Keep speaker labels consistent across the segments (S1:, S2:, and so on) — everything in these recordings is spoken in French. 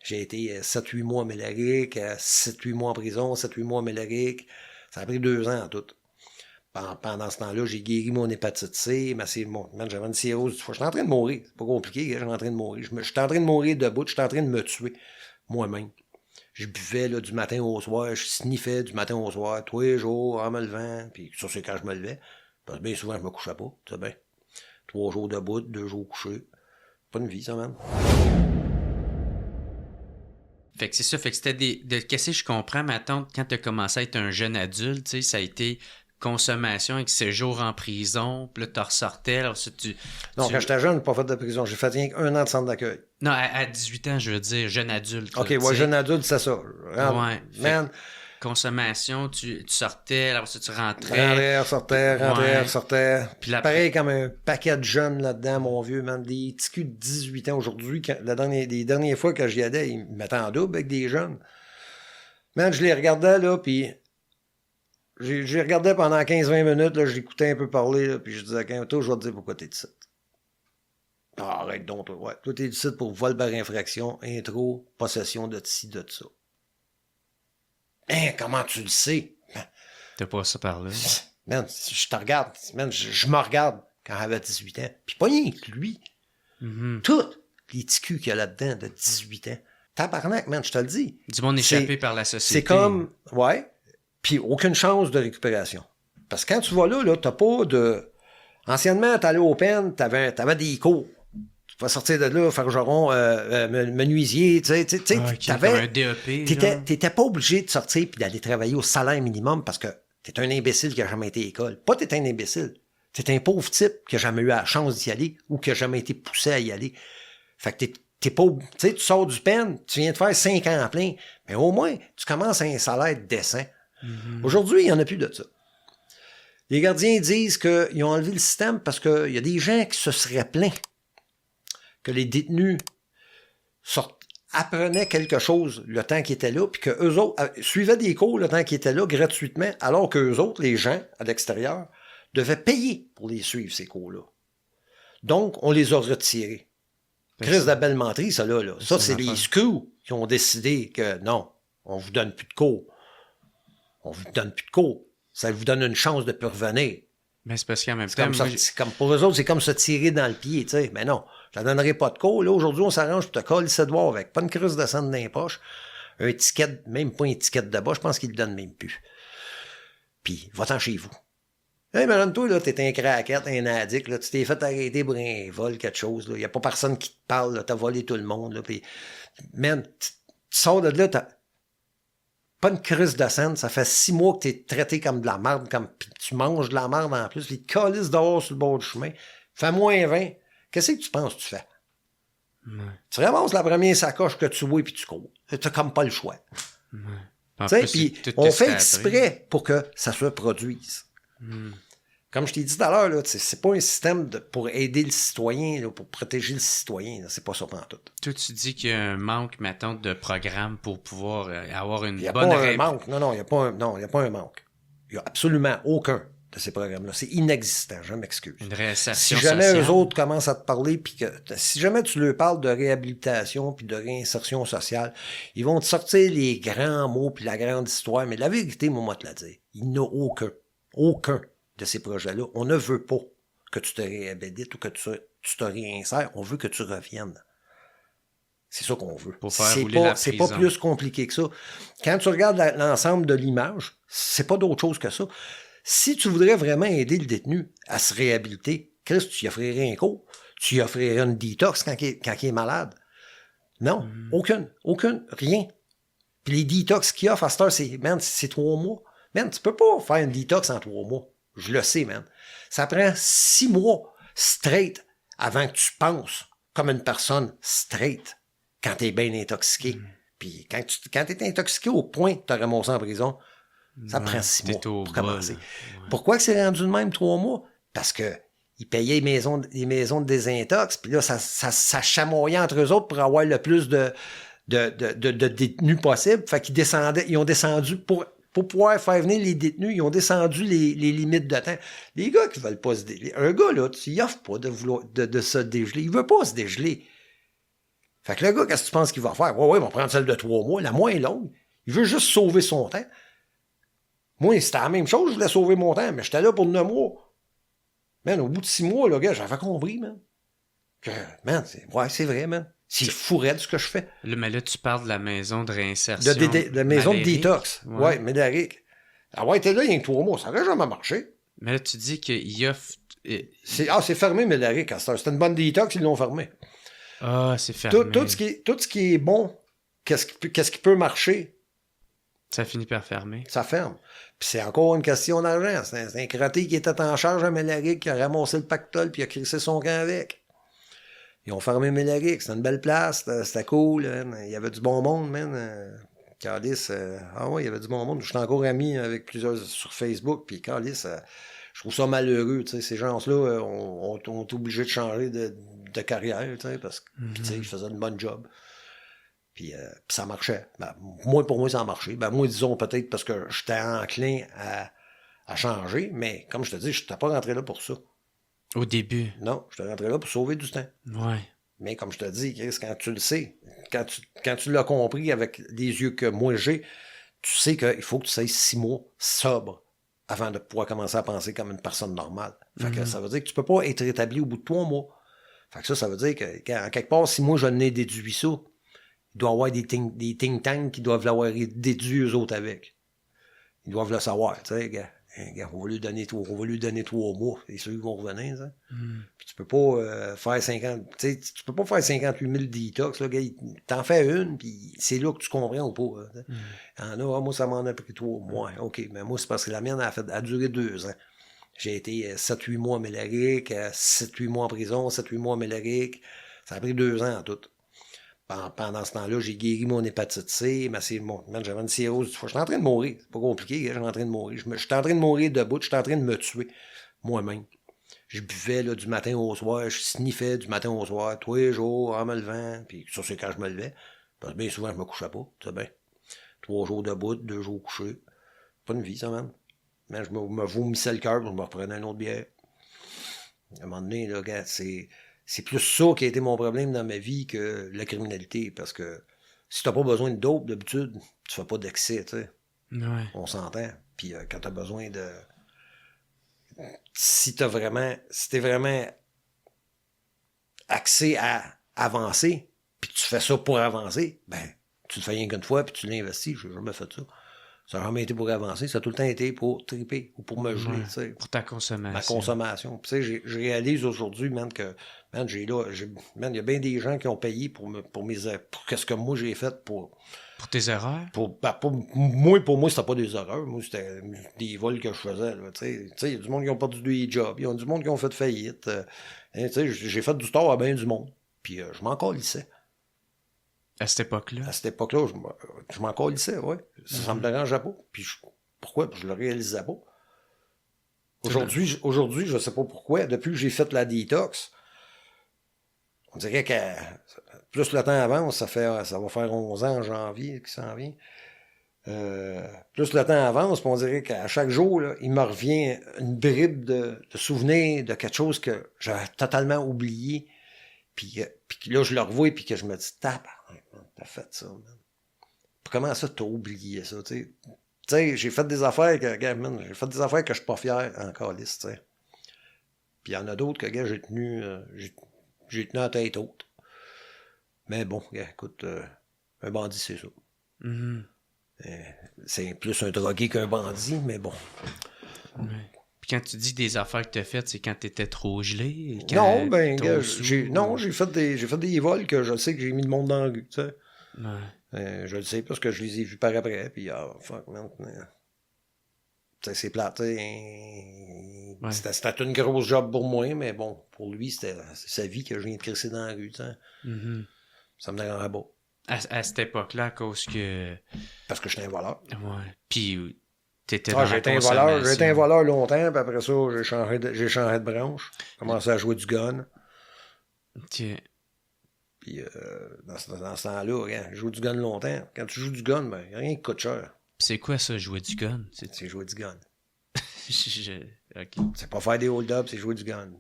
S1: J'ai été 7-8 mois à Mélaric, 7-8 mois en prison, 7-8 mois à Mélaric. Ça a pris 2 ans en tout. Pendant ce temps-là, j'ai guéri mon hépatite C, j'avais une cirrhose du foie. J'étais en train de mourir. C'est pas compliqué, j'étais en train de mourir. J'étais en train de mourir debout, j'étais en train de me tuer moi-même. Je buvais là, du matin au soir, je sniffais du matin au soir, tous les jours, en me levant, puis ça c'est quand je me levais. Parce que bien souvent, je me couchais pas, tu sais bien. 3 jours debout, 2 jours couché. Pas une vie, ça, même.
S2: Fait que c'est ça, fait que c'était qu'est-ce que je comprends, ma tante, quand tu as commencé à être un jeune adulte, tu sais, ça a été consommation avec séjour en prison, puis là, tu ressortais, alors ça,
S1: Non, quand j'étais jeune, je n'ai pas fait de prison. J'ai fait rien qu'un an de centre d'accueil.
S2: Non, à 18 ans, je veux dire, jeune adulte.
S1: OK,
S2: là,
S1: ouais, jeune adulte, c'est ça.
S2: Ouais.
S1: Man.
S2: Consommation, tu sortais, alors ça, tu rentrais.
S1: Ressortais.
S2: Puis
S1: pareil comme un paquet de jeunes là-dedans, mon vieux, man. Des petits culs de 18 ans aujourd'hui, les dernières fois que j'y allais, ils me mettaient en double avec des jeunes. Man, je les regardais, là, puis je les regardais pendant 15-20 minutes, là, je l'écoutais un peu parler, là, puis je disais, toi, je vais te dire pourquoi t'es ici. Ah, arrête donc, toi. Ouais. Toi, t'es ici pour vol par infraction, intro, possession de ci, de ça. Hein, comment tu le sais?
S2: T'as pas ça par là.
S1: Man, je te regarde. Man, je me regarde quand j'avais 18 ans. Puis pas rien que lui. Tout les petits culs qu'il y a là-dedans de 18 ans. Tabarnak, man, je te le dis.
S2: Du monde échappé par la société.
S1: C'est comme, ouais, puis aucune chance de récupération. Parce que quand tu vas là, t'as pas de... Anciennement, t'allais au pen, t'avais des cours. Tu vas sortir de là, forgeron, menuisier, tu sais, t'avais
S2: un DEP.
S1: T'étais pas obligé de sortir puis d'aller travailler au salaire minimum parce que t'es un imbécile qui a jamais été à l'école. Pas t'es un imbécile. T'es un pauvre type qui a jamais eu la chance d'y aller ou qui a jamais été poussé à y aller. Fait que t'es pas... Tu sais, tu sors du pen, tu viens de faire 5 ans en plein, mais au moins, tu commences à un salaire décent. Aujourd'hui, il n'y en a plus de ça. Les gardiens disent qu'ils ont enlevé le système parce qu'il y a des gens qui se seraient plaints que les détenus apprenaient quelque chose le temps qu'ils étaient là, puis qu'eux autres suivaient des cours le temps qu'ils étaient là gratuitement, alors qu'eux autres, les gens à l'extérieur, devaient payer pour les suivre, ces cours-là. Donc, on les a retirés. Crise de belle menterie, ça, là. Ça, c'est les screws qui ont décidé que non, on vous donne plus de cours. On vous donne plus de cours. Ça vous donne une chance de revenir.
S2: Mais c'est parce qu'en même temps...
S1: Comme pour eux autres, c'est comme se tirer dans le pied, tu sais. Mais non, je ne donnerai pas de cours. Là, aujourd'hui, on s'arrange pour te coller ce doigt avec. Pas une crise de sang dans les poches. Un ticket, même pas un ticket de bas, je pense qu'ils le donnent même plus. Puis, va-t'en chez vous. Hey, mais toi, là, t'es un craquette, un addict, là, tu t'es fait arrêter pour un vol, quelque chose, là. Y a pas personne qui te parle, là, t'as volé tout le monde, là, puis, man, tu sors de là, t'as pas une crise de scène, ça fait 6 mois que t'es traité comme de la merde, pis tu manges de la merde en plus, pis tu te calisses dehors sur le bord du chemin, fait moins 20, qu'est-ce que tu penses que tu fais? Tu ramasses la première sacoche que tu vois, puis tu cours. T'as comme pas le choix. Tu sais, puis on fait exprès pour que ça se produise. Comme je t'ai dit tout à l'heure, là, c'est pas un système pour aider le citoyen, là, pour protéger le citoyen. Là, c'est pas ça pantoute.
S2: Toi, tu dis qu'il y a un manque, maintenant, de programme pour pouvoir avoir une bonne...
S1: Il n'y a pas un manque. Non, il n'y a pas un manque. Il n'y a absolument aucun de ces programmes-là. C'est inexistant, je m'excuse.
S2: Une réinsertion
S1: sociale. Si jamais
S2: sociale.
S1: eux autres commencent à te parler, puis que si jamais tu leur parles de réhabilitation puis de réinsertion sociale, ils vont te sortir les grands mots puis la grande histoire. Mais la vérité, moi, te la dire, il n'y en a aucun de ces projets-là. On ne veut pas que tu te réhabilites ou que tu te réinsères. On veut que tu reviennes. C'est ça qu'on veut. C'est pas plus compliqué que ça. Quand tu regardes l'ensemble de l'image, c'est pas d'autre chose que ça. Si tu voudrais vraiment aider le détenu à se réhabiliter, Chris, tu y offrirais un cours, tu y offrirais une détox quand il est malade. Non, aucune, rien. Puis les détox qu'il offre à cette heure, c'est 3 mois. Man, tu peux pas faire une détox en 3 mois. Je le sais, man. Ça prend 6 mois straight avant que tu penses comme une personne straight quand t'es bien intoxiqué. Puis quand t'es intoxiqué au point de te ramasser en prison, ça prend 6 mois pour commencer. Pourquoi que c'est rendu de même 3 mois? Parce que ils payaient les maisons de désintox, puis là, ça chamoyait entre eux autres pour avoir le plus de détenus possible. Fait ils ont descendu pour pouvoir faire venir les détenus, ils ont descendu les limites de temps. Les gars qui veulent pas se dégeler, un gars, là, tu y offres pas de se dégeler. Il veut pas se dégeler. Fait que le gars, qu'est-ce que tu penses qu'il va faire? Ouais, il va prendre celle de 3 mois, la moins longue. Il veut juste sauver son temps. Moi, c'était la même chose, je voulais sauver mon temps, mais j'étais là pour 9 mois. Man, au bout de 6 mois, le gars, j'avais compris, man. Que, man, c'est vrai, man. C'est fou raide ce que je fais.
S2: Mais là, tu parles de la maison de réinsertion.
S1: De maison de détox.
S2: Ouais,
S1: Médéric. Ah ouais, t'es là, il y a que 3 mois, ça n'aurait jamais marché.
S2: Mais là, tu dis qu'il offre...
S1: C'est fermé, Médéric, à cette heure. C'était une bonne détox, ils l'ont fermé.
S2: Ah, c'est fermé.
S1: Tout ce qui est bon, qu'est-ce qui peut marcher,
S2: ça finit par fermer.
S1: ça ferme. Puis c'est encore une question d'argent. C'est un crotté qui était en charge à Médéric, qui a ramassé le pactole, puis a crissé son camp avec. Ils ont fermé Médéric, c'était une belle place, c'était cool. Il y avait du bon monde, man. Calice, ah ouais, il y avait du bon monde. Je suis encore ami avec plusieurs sur Facebook, puis Calice, je trouve ça malheureux, tu sais, ces gens-là ont été obligés de changer de carrière, tu sais, parce que, tu sais, ils faisaient une bonne job. Puis ça marchait. Ben, pour moi, ça a marché. Ben, moi, disons, peut-être parce que j'étais enclin à changer, mais comme je te dis, je n'étais pas rentré là pour ça.
S2: Au début.
S1: Non, je suis rentré là pour sauver du temps.
S2: Ouais.
S1: Mais comme je te dis, Chris, quand tu le sais, quand tu l'as compris avec les yeux que moi j'ai, tu sais qu'il faut que tu sois 6 mois sobre avant de pouvoir commencer à penser comme une personne normale. Fait que ça veut dire que tu peux pas être rétabli au bout de 3 mois. Fait que ça veut dire que, en quelque part, si moi je n'ai déduit ça, il doit y avoir des think tanks qui doivent l'avoir déduit eux autres avec. Ils doivent le savoir, tu sais, gars. On va lui donner 3 mois, c'est sûr qu'ils vont revenir, ça. Puis tu peux pas faire 50, tu sais, tu peux pas faire 58 000 détox, là, gars, t'en fais une, puis c'est là que tu comprends ou pas. Moi, ça m'en a pris 3 mois. OK, mais moi, c'est parce que la mienne a duré 2 ans. J'ai été 7-8 mois à Mélaric, 7-8 mois en prison, 7-8 mois à Mélaric. Ça a pris 2 ans en tout. Pendant ce temps-là, j'ai guéri mon hépatite C, j'avais une cirrhose du foie. J'étais en train de mourir. C'est pas compliqué, j'étais en train de mourir. J'étais en train de mourir debout, j'étais en train de me tuer, moi-même. Je buvais là, du matin au soir, je sniffais du matin au soir, tous les jours, en me levant, puis ça, c'est quand je me levais. Parce que bien souvent, je me couchais pas, tu sais bien. 3 jours debout, 2 jours couché. Pas une vie, ça, même. Mais je me vomissais le cœur, je me reprenais une autre bière. À un moment donné, là, regarde, c'est plus ça qui a été mon problème dans ma vie que la criminalité. Parce que si t'as pas besoin de dope, d'habitude, tu fais pas d'excès, tu sais.
S2: Ouais.
S1: On s'entend. Puis quand t'as besoin de... Si t'es vraiment axé à avancer, puis tu fais ça pour avancer, ben, tu le fais rien qu'une fois, puis tu l'investis. J'ai jamais fait ça. Ça n'a jamais été pour avancer, ça a tout le temps été pour triper ou pour me geler, tu sais.
S2: Pour ta consommation.
S1: Ma consommation. Puis tu sais, je réalise aujourd'hui, man, que, man, il y a bien des gens qui ont payé pour qu'est-ce que moi j'ai fait pour...
S2: Pour tes erreurs?
S1: Pour moi, c'était pas des erreurs. Moi, c'était des vols que je faisais, là, tu sais. Il y a du monde qui ont perdu des jobs, il y a du monde qui ont fait faillite. Tu sais, j'ai fait du tort à bien du monde. Puis je m'en calissais.
S2: À cette époque-là?
S1: À cette époque-là, je m'en calissais, ouais. Ça me dérangeait pas. Puis pourquoi? Je le réalisais pas. Aujourd'hui, je sais pas pourquoi. Depuis que j'ai fait la détox, on dirait que plus le temps avance, ça va faire 11 ans en janvier qui s'en vient. Plus le temps avance, puis on dirait qu'à chaque jour, là, il me revient une bribe de souvenirs de quelque chose que j'avais totalement oublié. Puis là, je le revois, puis que je me dis, t'as fait ça, man. Comment ça, t'as oublié ça, tu sais, j'ai fait des affaires que, gars, man, je suis pas fier encore, tu sais. Puis il y en a d'autres que, gars, j'ai tenu à tête haute. Mais bon, gars, écoute, un bandit, c'est ça. C'est plus un drogué qu'un bandit, mais bon.
S2: Ouais. Puis quand tu dis des affaires que tu as faites, c'est quand tu étais trop gelé?
S1: Non, ben, gars, j'ai fait des vols que je sais que j'ai mis le monde dans la rue, tu sais.
S2: Ouais.
S1: Je le sais parce que je les ai vus par après, puis fuck, man. C'est plate, ouais. C'était une grosse job pour moi, mais bon, pour lui, c'est sa vie que je viens de crisser dans la rue, tu sais. Ça me dérangeait pas.
S2: À cette époque-là, à cause que...
S1: Parce que j'étais un voleur.
S2: Ouais. Puis t'étais dans la
S1: consommation. J'ai été un voleur longtemps, puis après ça, j'ai changé de branche. J'ai commencé à jouer du gun.
S2: Tiens.
S1: Puis dans ce temps-là, regarde, je joue du gun longtemps. Quand tu joues du gun, ben, y a rien qui coûte cher.
S2: C'est quoi ça, jouer du gun?
S1: C'est jouer du gun.
S2: OK.
S1: C'est pas faire des hold-ups, c'est jouer du gun.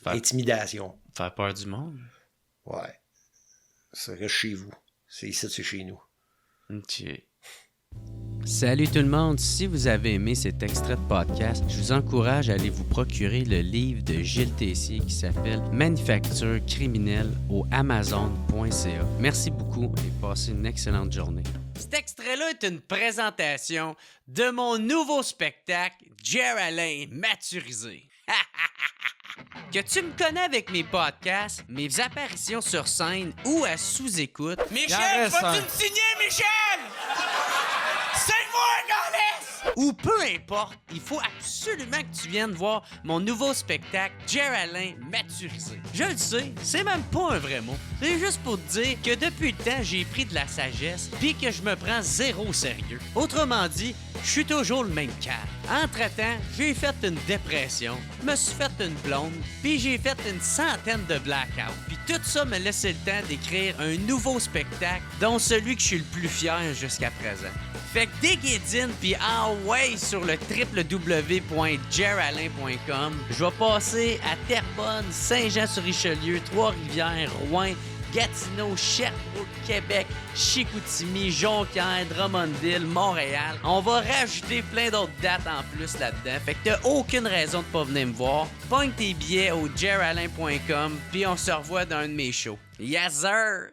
S1: Intimidation.
S2: Faire peur du monde?
S1: Ouais. ça reste chez vous. C'est ici, c'est chez nous.
S2: OK. Salut tout le monde, si vous avez aimé cet extrait de podcast, je vous encourage à aller vous procurer le livre de Gilles Tessier qui s'appelle Manufacture criminelle au Amazon.ca. Merci beaucoup et passez une excellente journée. Cet extrait-là est une présentation de mon nouveau spectacle Jer Alain Maturisé. Que tu me connais avec mes podcasts, mes apparitions sur scène ou à sous-écoute. Michel, vas-tu me signer, Michel? Signe-moi, Gaulis! Ou peu importe, il faut absolument que tu viennes voir mon nouveau spectacle Jer Alain Maturisé. Je le sais, c'est même pas un vrai mot. C'est juste pour te dire que depuis le temps, j'ai pris de la sagesse puis que je me prends zéro au sérieux. Autrement dit, je suis toujours le même cave. Entre-temps, j'ai fait une dépression, me suis fait une blonde, puis j'ai fait une centaine de blackouts. Puis tout ça me laissait le temps d'écrire un nouveau spectacle, dont celui que je suis le plus fier jusqu'à présent. Fait que déguédine puis ouais sur le www.jeralain.com. Je vais passer à Terrebonne, Saint-Jean-sur-Richelieu, Trois-Rivières, Rouen, Gatineau, Sherbrooke, Québec, Chicoutimi, Jonquière, Drummondville, Montréal. On va rajouter plein d'autres dates en plus là-dedans. Fait que t'as aucune raison de pas venir me voir. Pogne tes billets au jeralain.com puis on se revoit dans un de mes shows. Yes sir!